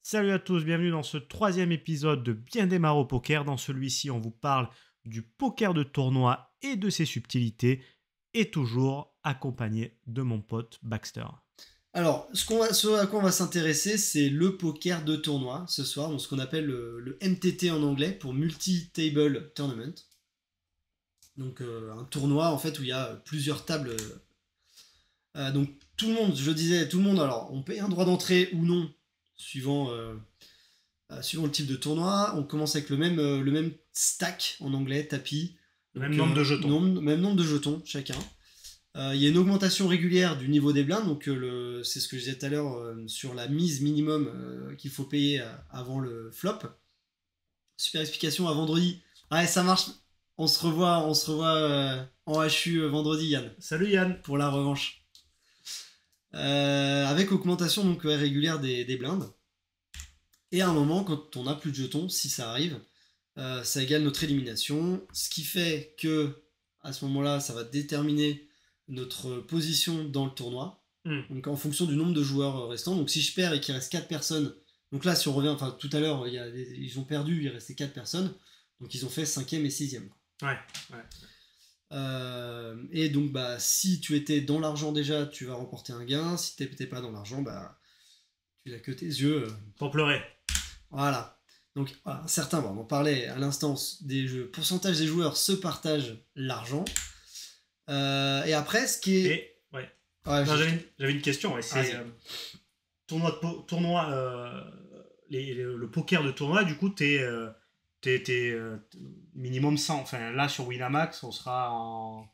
Salut à tous, bienvenue dans ce troisième épisode de Bien démarrer au poker. Dans celui-ci, on vous parle du poker de tournoi et de ses subtilités, et toujours accompagné de mon pote Baxter. Alors, ce à quoi on va s'intéresser, c'est le poker de tournoi ce soir, donc ce qu'on appelle le MTT en anglais, pour Multi-Table Tournament. Donc un tournoi en fait où il y a plusieurs tables. Donc tout le monde, je disais, tout le monde, alors on paye un droit d'entrée ou non, suivant le type de tournoi. On commence avec le même stack en anglais, tapis. Le même nombre de jetons. Même nombre de jetons chacun. Il y a une augmentation régulière du niveau des blindes, donc c'est ce que je disais tout à l'heure sur la mise minimum qu'il faut payer avant le flop. Super explication à vendredi. Ouais, ça marche. On se revoit en HU vendredi, Yann. Salut Yann. Pour la revanche. Avec augmentation donc régulière des blindes. Et à un moment, quand on n'a plus de jetons, si ça arrive, ça égale notre élimination. Ce qui fait que à ce moment-là, ça va déterminer notre position dans le tournoi. Donc en fonction du nombre de joueurs restants. Donc si je perds et qu'il reste 4 personnes, donc là si on revient, enfin tout à l'heure ils ont perdu, il restait 4 personnes, donc ils ont fait 5e et 6e. Ouais. Et donc bah si tu étais dans l'argent déjà, tu vas remporter un gain. Si t'étais pas dans l'argent, bah tu n'as que tes yeux. Pour pleurer. Voilà. Donc voilà, certains, on en parlait à l'instance, des jeux, pourcentage des joueurs se partagent l'argent. Et après, ce qui est... J'avais une question. Ouais, c'est le poker de tournoi, du coup, t'es minimum 100. Enfin, là, sur Winamax, on sera en...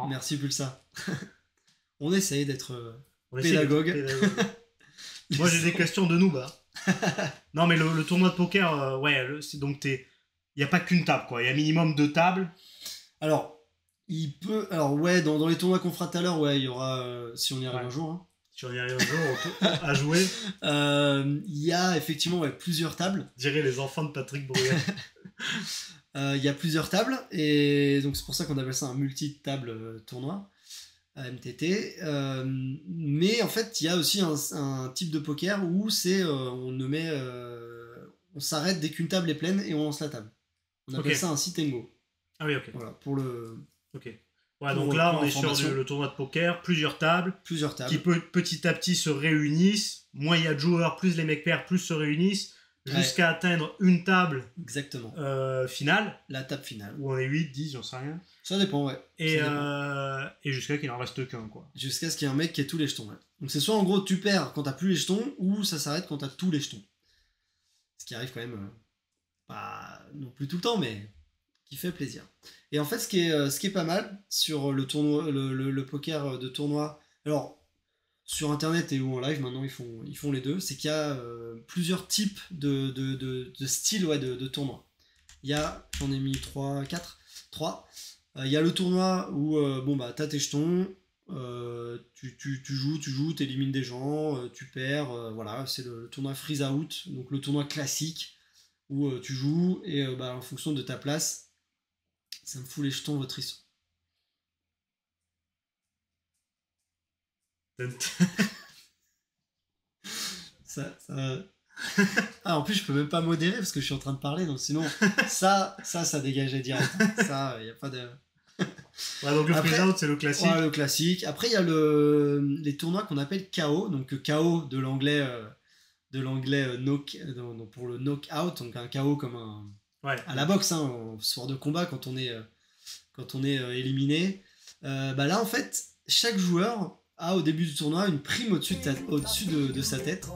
Merci, Pulsar. On essaye d'être pédagogue. Moi, j'ai des questions de noob. Non, mais le tournoi de poker, donc il n'y a pas qu'une table, quoi. Il y a minimum 2 tables. Alors, dans les tournois qu'on fera tout à l'heure, il y aura, si on y arrive un jour. Hein. Si on y arrive un jour à jouer. Il y a effectivement plusieurs tables. Je dirais les enfants de Patrick Bruel. Il y a plusieurs tables, et donc c'est pour ça qu'on appelle ça un multi-table tournoi. MTT, mais en fait il y a aussi un type de poker où c'est on s'arrête dès qu'une table est pleine et on lance la table. On appelle ça un sit and go. Ah oui, ok. Voilà, pour le... Ok. Ouais, donc là on est sur le tournoi de poker, plusieurs tables qui petit à petit se réunissent. Moins il y a de joueurs, plus les mecs perdent, plus se réunissent, jusqu'à atteindre une table. Exactement. Finale. La table finale. Où on est 8, 10, j'en sais rien. Ça dépend, ouais. Et jusqu'à qu'il n'en reste qu'un, quoi. Jusqu'à ce qu'il y ait un mec qui ait tous les jetons, ouais. Donc c'est soit en gros tu perds quand t'as plus les jetons, ou ça s'arrête quand t'as tous les jetons. Ce qui arrive quand même, pas non plus tout le temps, mais qui fait plaisir. Et en fait, ce qui est pas mal sur le tournoi, le poker de tournoi, alors sur internet et ou en live, maintenant ils font les deux, c'est qu'il y a plusieurs types de styles de tournoi. Il y a, j'en ai mis 3. Il y a le tournoi où t'as tes jetons, tu joues, t'élimines des gens, tu perds, voilà, c'est le tournoi freeze out, donc le tournoi classique où tu joues et en fonction de ta place, ça me fout les jetons votre histoire. ça... en plus je peux même pas modérer parce que je suis en train de parler, donc sinon ça dégageait direct. Ça, y a pas de... donc le freeze out c'est le classique. Ouais, le classique. Après il y a les tournois qu'on appelle KO, donc KO de l'anglais pour le knockout, donc un KO comme à la boxe, sport de combat quand on est éliminé. Là en fait chaque joueur a au début du tournoi une prime au-dessus de sa tête.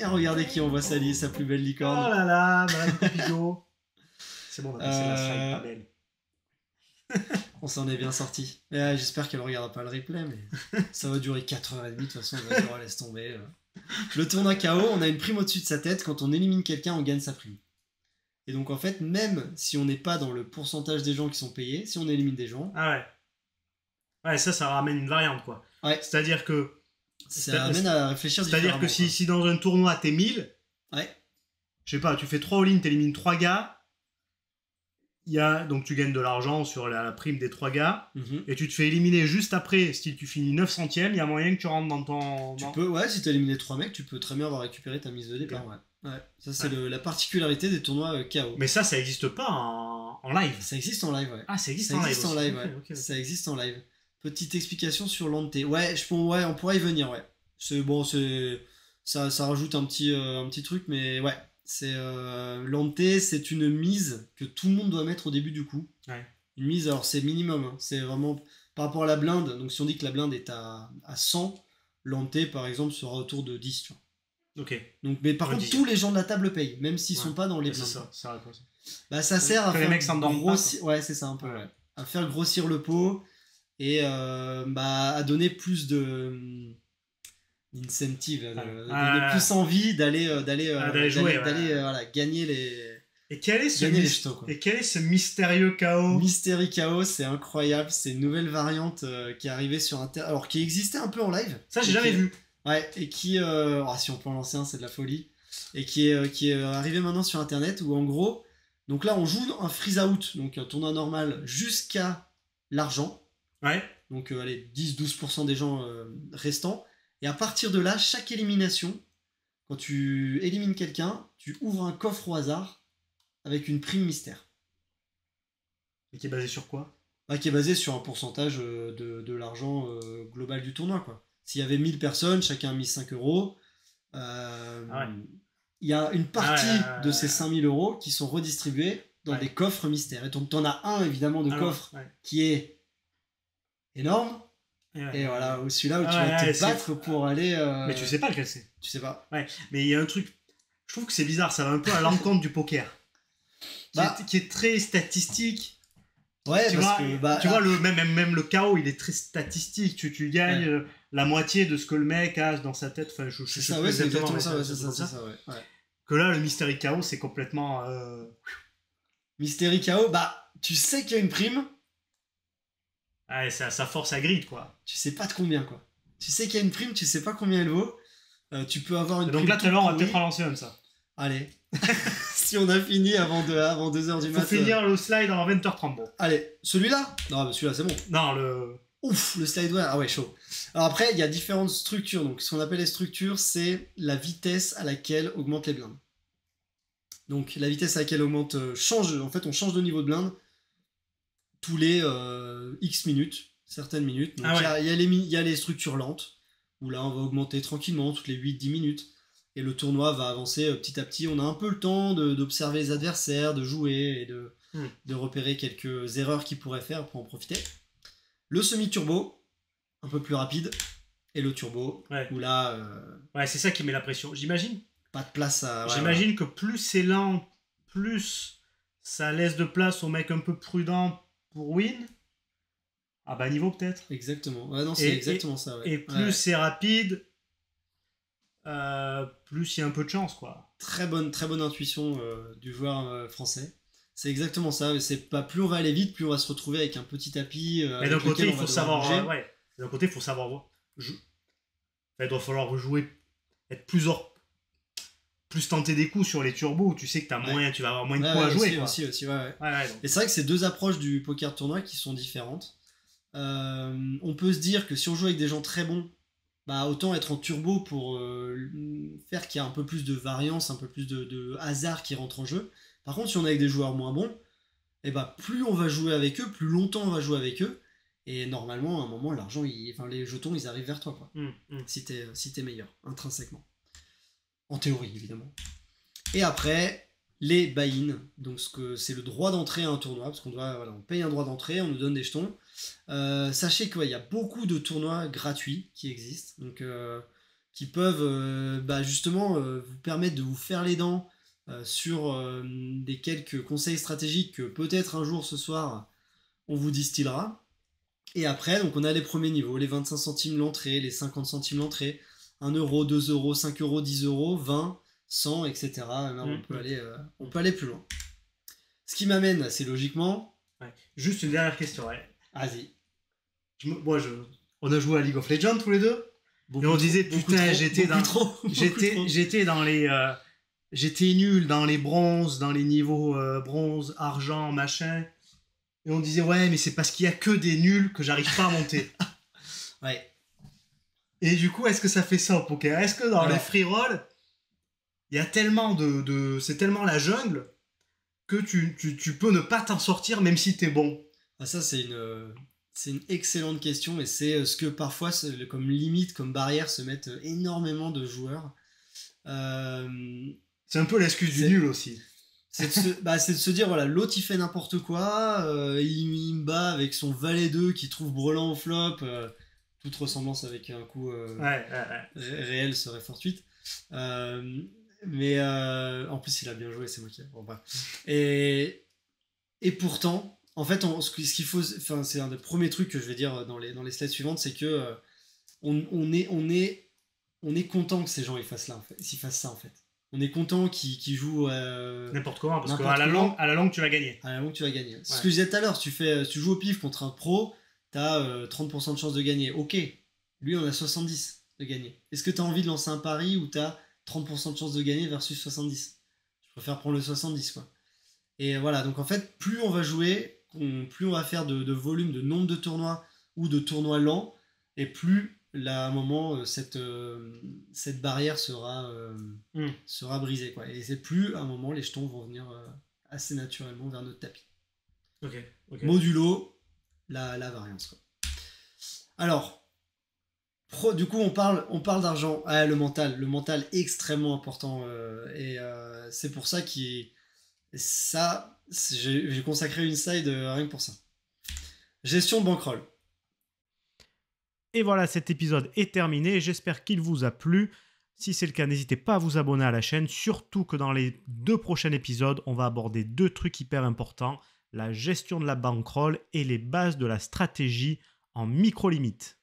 Et regardez qui envoie sa plus belle licorne. Oh là là, Madame Copigo. C'est bon, on a passé la slide, pas belle. On s'en est bien sorti. J'espère qu'elle ne regardera pas le replay, mais ça va durer 4h30. De toute façon, on va dire, laisse tomber. Le tournoi KO, on a une prime au-dessus de sa tête. Quand on élimine quelqu'un, on gagne sa prime. Et donc en fait, même si on n'est pas dans le pourcentage des gens qui sont payés, si on élimine des gens... Ah ouais. Ouais, ça ramène une variante, quoi. Ouais. C'est-à-dire que... Ça amène à réfléchir différemment. C'est-à-dire que si dans un tournoi, t'es 1000... Ouais. Je sais pas, tu fais 3 all-in, t'élimines 3 gars... Donc tu gagnes de l'argent sur la prime des 3 gars, Mhm. et tu te fais éliminer juste après, si tu finis 9 centièmes, il y a moyen que tu rentres dans ton... Tu peux, ouais, si t'as éliminé 3 mecs, tu peux très bien avoir récupéré ta mise de départ, ouais. Ouais, ça c'est la particularité des tournois KO. Mais ça existe pas en live. Ça existe en live, ouais. Ah, ça existe Ça en existe live en aussi. live, ouais. Ok. Ça existe en live. Petite explication sur l'Ante. Ouais, on pourrait y venir, ouais. C'est bon, ça rajoute un petit truc, mais ouais. L'Ante, c'est une mise que tout le monde doit mettre au début du coup. Ouais. Une mise, alors c'est minimum, hein. C'est vraiment par rapport à la blinde. Donc si on dit que la blinde est à 100, l'Ante par exemple sera autour de 10, tu vois. Ok. Donc, mais par contre, tous les gens de la table payent, même s'ils sont pas dans les blindes. C'est ça, ça répond ça. Bah, ça sert à les faire mecs s'endorment grossir. Ouais, c'est ça un peu. Ouais. À faire grossir le pot et à donner plus d'incentive, donner plus envie d'aller jouer, voilà, gagner les. Et quel est ce mystérieux chaos? Mystery Chaos, c'est incroyable, c'est une nouvelle variante qui est arrivée sur Internet, alors qui existait un peu en live. Ça, j'ai jamais vu. Ouais, et qui, si on peut en lancer un, c'est de la folie. Et qui est arrivé maintenant sur Internet, où en gros, donc là on joue un freeze out, donc un tournoi normal, jusqu'à l'argent. Ouais. Donc allez, 10-12% des gens restants. Et à partir de là, chaque élimination, quand tu élimines quelqu'un, tu ouvres un coffre au hasard avec une prime mystère. Et qui est basé sur quoi? Qui est basé sur un pourcentage de l'argent global du tournoi, quoi. S'il y avait 1000 personnes, chacun a mis 5 euros. Il y a une partie de ces 5000 euros qui sont redistribués dans des coffres mystères. Et donc, tu en as un, évidemment, de coffre qui est énorme. Et voilà, celui-là où tu vas te battre pour aller... Mais tu sais pas lequel c'est. Tu sais pas. Ouais, mais il y a un truc... Je trouve que c'est bizarre, ça va un peu à l'encontre du poker. Qui est très statistique. Ouais, tu vois, même le KO, il est très statistique. Tu gagnes la moitié de ce que le mec a dans sa tête. Enfin, c'est ça, ouais, c'est exactement ça. Que là, le Mystery KO, c'est complètement... Mystery KO, tu sais qu'il y a une prime. Ouais, ça force à grid, quoi. Tu sais pas de combien, quoi. Tu sais qu'il y a une prime, tu sais pas combien elle vaut. Tu peux avoir une prime. Donc là, tout à l'heure, on va peut-être relancer comme ça. Allez. Si on a fini avant 2h du matin. Faut finir le slide avant 20h30, bon. Allez, celui-là? Non, celui-là, c'est bon. Non, le... Ouf, le slideware, ah ouais, chaud. Alors après, il y a différentes structures. Donc, ce qu'on appelle les structures, c'est la vitesse à laquelle augmentent les blindes. Donc, la vitesse à laquelle change. En fait, on change de niveau de blinde tous les X minutes, certaines minutes. Donc, il y a les structures lentes, où là, on va augmenter tranquillement toutes les 8-10 minutes. Et le tournoi va avancer petit à petit. On a un peu le temps d'observer les adversaires, de jouer et de repérer quelques erreurs qu'ils pourraient faire pour en profiter. Le semi-turbo, un peu plus rapide. Et le turbo, où là... Ouais, c'est ça qui met la pression. J'imagine. Pas de place à... J'imagine que plus c'est lent, plus ça laisse de place aux mecs un peu prudents pour win. À bas niveau, peut-être. Exactement. Ouais, non, c'est exactement ça. Ouais. Et plus c'est rapide... plus il y a un peu de chance, quoi. Très bonne intuition du joueur français. C'est exactement ça. C'est pas plus on va aller vite, plus on va se retrouver avec un petit tapis. Mais d'un côté, il faut savoir. D'un côté, il faut savoir. Il doit falloir jouer, être plus tenter des coups sur les turbos. Tu sais que tu vas avoir moins de coups à jouer. Aussi, Et c'est vrai que c'est deux approches du poker de tournoi qui sont différentes. On peut se dire que si on joue avec des gens très bons, autant être en turbo pour faire qu'il y a un peu plus de variance, un peu plus de hasard qui rentre en jeu. Par contre, si on est avec des joueurs moins bons, plus on va jouer avec eux, plus longtemps on va jouer avec eux, et normalement, à un moment, les jetons, ils arrivent vers toi, quoi. Si t'es meilleur, intrinsèquement. En théorie, évidemment. Et après, les buy-in, donc c'est le droit d'entrée à un tournoi, parce on paye un droit d'entrée, on nous donne des jetons. Sachez qu'il y a beaucoup de tournois gratuits qui existent, donc qui peuvent justement vous permettre de vous faire les dents sur des quelques conseils stratégiques que peut-être un jour ce soir on vous distillera. Et après, donc on a les premiers niveaux, les 25 centimes l'entrée, les 50 centimes l'entrée, 1 euro, 2 euros, 5 euros, 10 euros, 20, 100, etc. Là, on peut aller plus loin. Ce qui m'amène assez logiquement... Juste une dernière question, Vas-y. On a joué à League of Legends tous les deux. Et on disait, putain, j'étais dans les j'étais nul dans les bronzes, dans les niveaux bronze, argent, machin. Et on disait, ouais, mais c'est parce qu'il y a que des nuls que j'arrive pas à monter. Ouais. Et du coup, est-ce que ça fait ça au poker? Est-ce que dans les free rolls, il y a tellement c'est tellement la jungle que tu peux ne pas t'en sortir même si t'es bon? Ah, ça, c'est une excellente question et c'est ce que parfois, comme limite, comme barrière, se mettent énormément de joueurs. C'est un peu l'excuse du nul aussi. C'est de se dire, voilà, l'autre il fait n'importe quoi, il me bat avec son valet 2 qui trouve brelan au flop, toute ressemblance avec un coup réel serait fortuite. Mais en plus il a bien joué, c'est moi qui... Bon, bref. Et pourtant, en fait, ce qu'il faut, enfin, c'est un des premiers trucs que je vais dire dans les slides suivantes, c'est que on est content que ces gens ils fassent ça en fait. On est content qu'ils jouent n'importe comment, parce qu'à la longue tu vas gagner. À la longue tu vas gagner. C'est ce que je disais tout à l'heure, si tu joues au pif contre un pro, t'as 30% de chance de gagner. Ok, lui on a 70 de gagner. Est-ce que t'as envie de lancer un pari où t'as 30% de chance de gagner versus 70? Je préfère prendre le 70 quoi. Et voilà, donc en fait, plus on va jouer, plus on va faire de volume, de nombre de tournois ou de tournois lents, et plus là, à un moment, cette barrière sera brisée, quoi. Et c'est plus, à un moment, les jetons vont venir assez naturellement vers notre tapis. Okay. Modulo la variance, quoi. Alors, du coup, on parle d'argent. Ah, le mental extrêmement important. Et c'est pour ça j'ai consacré une slide rien que pour ça. Gestion de bankroll. Et voilà, cet épisode est terminé. J'espère qu'il vous a plu. Si c'est le cas, n'hésitez pas à vous abonner à la chaîne. Surtout que dans les 2 prochains épisodes, on va aborder 2 trucs hyper importants. La gestion de la bankroll et les bases de la stratégie en micro-limite.